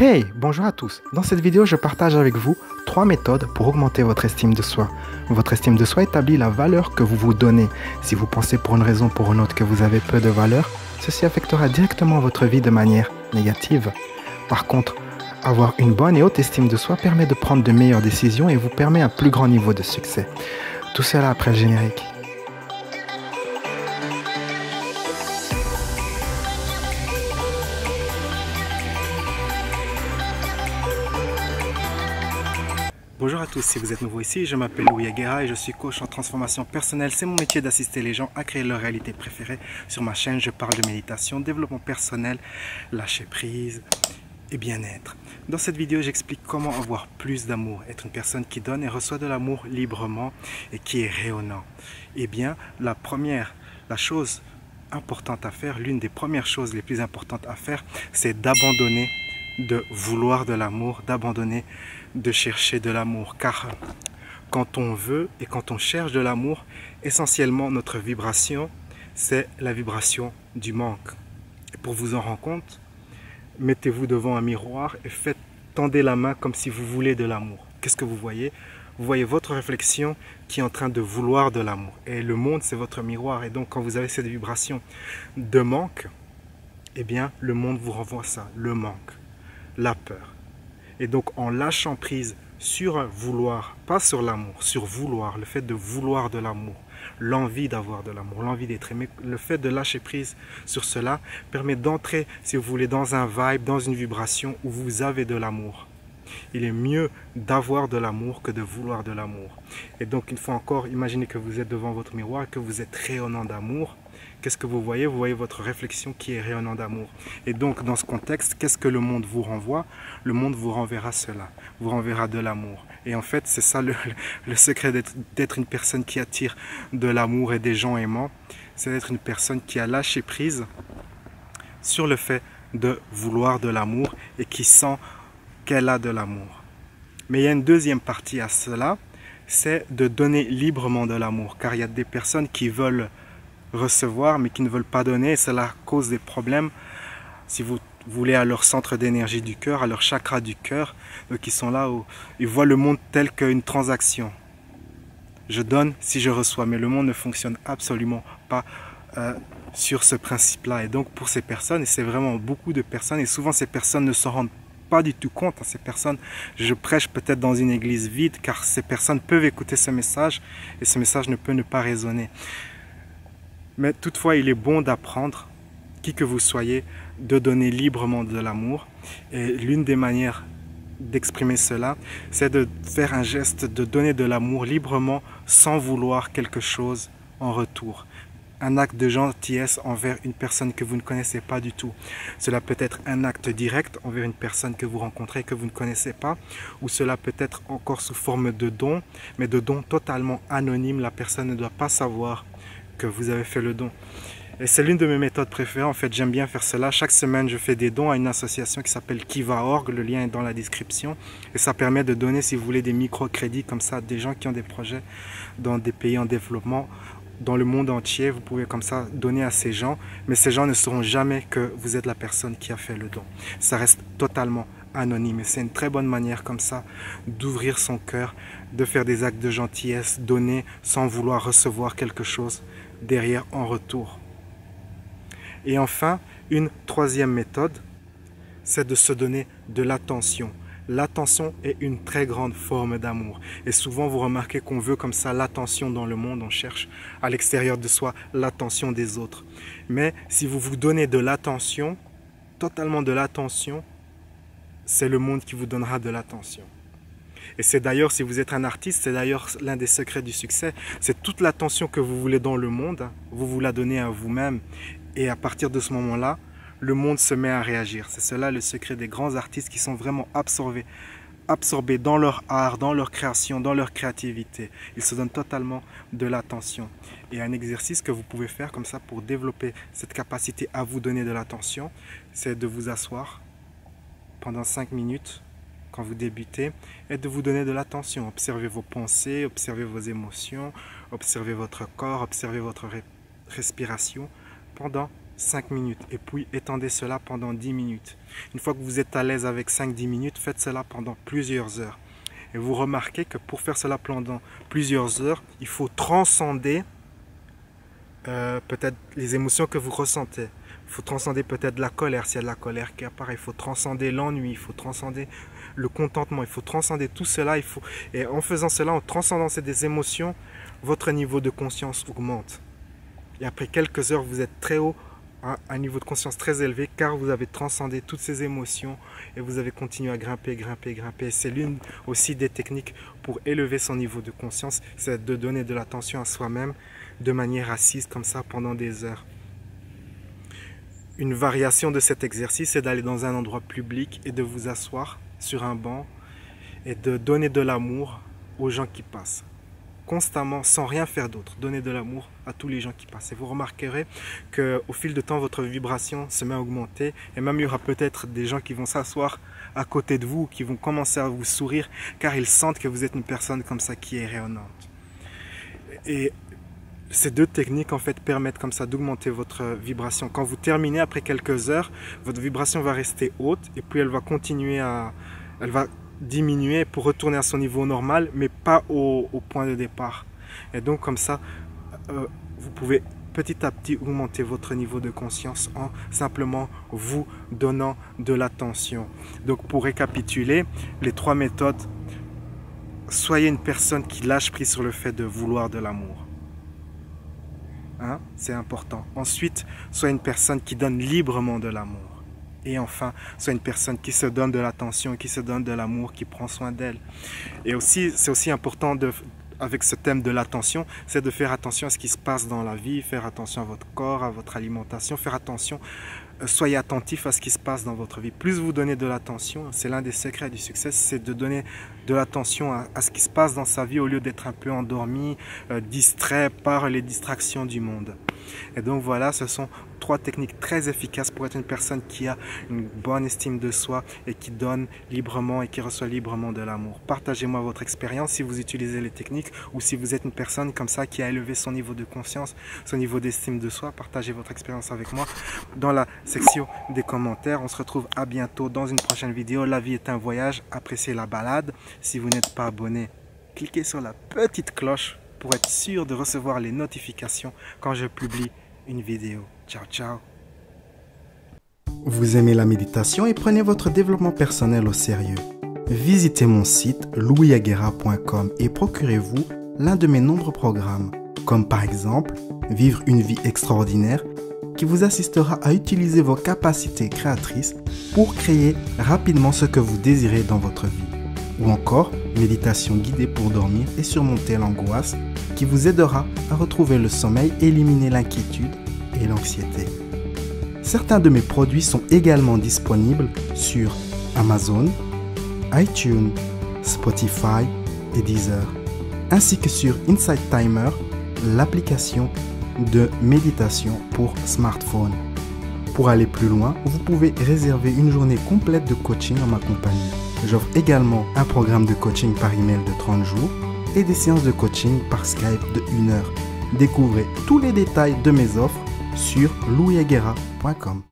Hey, bonjour à tous. Dans cette vidéo, je partage avec vous 3 méthodes pour augmenter votre estime de soi. Votre estime de soi établit la valeur que vous vous donnez. Si vous pensez pour une raison ou pour une autre que vous avez peu de valeur, ceci affectera directement votre vie de manière négative. Par contre, avoir une bonne et haute estime de soi permet de prendre de meilleures décisions et vous permet un plus grand niveau de succès. Tout cela après le générique. Bonjour à tous, si vous êtes nouveau ici, je m'appelle Louis Aguera et je suis coach en transformation personnelle. C'est mon métier d'assister les gens à créer leur réalité préférée. Sur ma chaîne, je parle de méditation, développement personnel, lâcher prise et bien-être. Dans cette vidéo, j'explique comment avoir plus d'amour, être une personne qui donne et reçoit de l'amour librement et qui est rayonnant. Eh bien, la chose importante à faire, l'une des premières choses les plus importantes à faire, c'est d'abandonner de vouloir de l'amour, d'abandonner de chercher de l'amour. Car quand on veut et quand on cherche de l'amour, essentiellement notre vibration, c'est la vibration du manque. Et pour vous en rendre compte, mettez-vous devant un miroir et tendez la main comme si vous voulez de l'amour. Qu'est-ce que vous voyez? Vous voyez votre réflexion qui est en train de vouloir de l'amour. Et le monde, c'est votre miroir. Et donc, quand vous avez cette vibration de manque, eh bien, le monde vous renvoie ça, le manque, la peur. Et donc, en lâchant prise sur vouloir, pas sur l'amour, sur vouloir, le fait de vouloir de l'amour, l'envie d'avoir de l'amour, l'envie d'être aimé, le fait de lâcher prise sur cela permet d'entrer, si vous voulez, dans un vibe, dans une vibration où vous avez de l'amour. Il est mieux d'avoir de l'amour que de vouloir de l'amour. Et donc, une fois encore, imaginez que vous êtes devant votre miroir et que vous êtes rayonnant d'amour. Qu'est-ce que vous voyez? Vous voyez votre réflexion qui est rayonnant d'amour. Et donc, dans ce contexte, qu'est-ce que le monde vous renvoie? Le monde vous renverra cela, vous renverra de l'amour. Et en fait, c'est ça le secret d'être une personne qui attire de l'amour et des gens aimants. C'est d'être une personne qui a lâché prise sur le fait de vouloir de l'amour et qui sent qu'elle a de l'amour. Mais il y a une deuxième partie à cela, c'est de donner librement de l'amour. Car il y a des personnes qui veulent recevoir mais qui ne veulent pas donner et cela cause des problèmes si vous voulez à leur centre d'énergie du cœur, à leur chakra du cœur, qui sont là où ils voient le monde tel qu'une transaction. Je donne si je reçois, mais le monde ne fonctionne absolument pas sur ce principe-là. Et donc pour ces personnes, et c'est vraiment beaucoup de personnes, et souvent ces personnes ne s'en rendent pas du tout compte. Ces personnes, je prêche peut-être dans une église vide, car ces personnes peuvent écouter ce message et ce message ne peut ne pas résonner. Mais toutefois, il est bon d'apprendre, qui que vous soyez, de donner librement de l'amour. Et l'une des manières d'exprimer cela, c'est de faire un geste de donner de l'amour librement sans vouloir quelque chose en retour. Un acte de gentillesse envers une personne que vous ne connaissez pas du tout. Cela peut être un acte direct envers une personne que vous rencontrez, que vous ne connaissez pas, ou cela peut être encore sous forme de don, mais de don totalement anonyme. La personne ne doit pas savoir que vous avez fait le don. Et c'est l'une de mes méthodes préférées. En fait, j'aime bien faire cela. Chaque semaine, je fais des dons à une association qui s'appelle Kiva.org. Le lien est dans la description. Et ça permet de donner, si vous voulez, des microcrédits comme ça à des gens qui ont des projets dans des pays en développement, dans le monde entier. Vous pouvez comme ça donner à ces gens. Mais ces gens ne sauront jamais que vous êtes la personne qui a fait le don. Ça reste totalement anonyme. Et c'est une très bonne manière comme ça d'ouvrir son cœur, de faire des actes de gentillesse, donner sans vouloir recevoir quelque chose derrière en retour. Et enfin, une troisième méthode, c'est de se donner de l'attention. L'attention est une très grande forme d'amour. Et souvent, vous remarquez qu'on veut comme ça l'attention dans le monde. On cherche à l'extérieur de soi l'attention des autres. Mais si vous vous donnez de l'attention, totalement de l'attention, c'est le monde qui vous donnera de l'attention. Et c'est d'ailleurs, si vous êtes un artiste, c'est d'ailleurs l'un des secrets du succès. C'est toute l'attention que vous voulez dans le monde, vous la donnez à vous-même. Et à partir de ce moment-là, le monde se met à réagir. C'est cela le secret des grands artistes qui sont vraiment absorbés dans leur art, dans leur création, dans leur créativité. Ils se donnent totalement de l'attention. Et un exercice que vous pouvez faire comme ça pour développer cette capacité à vous donner de l'attention, c'est de vous asseoir pendant 5 minutes quand vous débutez et de vous donner de l'attention. Observez vos pensées, observez vos émotions, observez votre corps, observez votre respiration pendant 5 minutes et puis étendez cela pendant 10 minutes. Une fois que vous êtes à l'aise avec 5-10 minutes, faites cela pendant plusieurs heures. Et vous remarquez que pour faire cela pendant plusieurs heures, il faut transcender peut-être les émotions que vous ressentez. Il faut transcender peut-être la colère, s'il y a de la colère qui apparaît. Il faut transcender l'ennui, il faut transcender le contentement, il faut transcender tout cela. Et en faisant cela, en transcendant ces émotions, votre niveau de conscience augmente. Et après quelques heures, vous êtes très haut, à un niveau de conscience très élevé, car vous avez transcendé toutes ces émotions et vous avez continué à grimper, grimper, grimper. C'est l'une aussi des techniques pour élever son niveau de conscience, c'est de donner de l'attention à soi-même de manière assise comme ça pendant des heures. Une variation de cet exercice, c'est d'aller dans un endroit public et de vous asseoir sur un banc et de donner de l'amour aux gens qui passent. Constamment, sans rien faire d'autre, donner de l'amour à tous les gens qui passent. Et vous remarquerez qu'au fil de temps, votre vibration se met à augmenter. Et même, il y aura peut-être des gens qui vont s'asseoir à côté de vous, qui vont commencer à vous sourire, car ils sentent que vous êtes une personne comme ça qui est rayonnante. Et ces deux techniques en fait permettent comme ça d'augmenter votre vibration. Quand vous terminez après quelques heures, votre vibration va rester haute et puis elle va continuer elle va diminuer pour retourner à son niveau normal, mais pas au point de départ. Et donc comme ça, vous pouvez petit à petit augmenter votre niveau de conscience en simplement vous donnant de l'attention. Donc pour récapituler, les 3 méthodes: soyez une personne qui lâche prise sur le fait de vouloir de l'amour. Hein, c'est important. Ensuite, sois une personne qui donne librement de l'amour. Et enfin, sois une personne qui se donne de l'attention, qui se donne de l'amour, qui prend soin d'elle. Et aussi, c'est aussi important avec ce thème de l'attention, c'est de faire attention à ce qui se passe dans la vie, faire attention à votre corps, à votre alimentation, faire attention, soyez attentif à ce qui se passe dans votre vie. Plus vous donnez de l'attention, c'est l'un des secrets du succès, c'est de donner de l'attention à ce qui se passe dans sa vie au lieu d'être un peu endormi, distrait par les distractions du monde. Et donc voilà, ce sont 3 techniques très efficaces pour être une personne qui a une bonne estime de soi et qui donne librement et qui reçoit librement de l'amour. Partagez-moi votre expérience si vous utilisez les techniques ou si vous êtes une personne comme ça qui a élevé son niveau de conscience, son niveau d'estime de soi. Partagez votre expérience avec moi dans la section des commentaires. On se retrouve à bientôt dans une prochaine vidéo. La vie est un voyage, appréciez la balade. Si vous n'êtes pas abonné, cliquez sur la petite cloche pour être sûr de recevoir les notifications quand je publie une vidéo. Ciao, ciao. Vous aimez la méditation et prenez votre développement personnel au sérieux. Visitez mon site louisaguerra.com et procurez-vous l'un de mes nombreux programmes, comme par exemple Vivre une vie extraordinaire, qui vous assistera à utiliser vos capacités créatrices pour créer rapidement ce que vous désirez dans votre vie. Ou encore Méditation guidée pour dormir et surmonter l'angoisse, qui vous aidera à retrouver le sommeil et éliminer l'inquiétude et l'anxiété. Certains de mes produits sont également disponibles sur Amazon, iTunes, Spotify et Deezer, ainsi que sur Insight Timer, l'application de méditation pour smartphone. Pour aller plus loin, vous pouvez réserver une journée complète de coaching en ma compagnie. J'offre également un programme de coaching par email de 30 jours et des séances de coaching par Skype de 1 heure. Découvrez tous les détails de mes offres sur louisaguerra.com.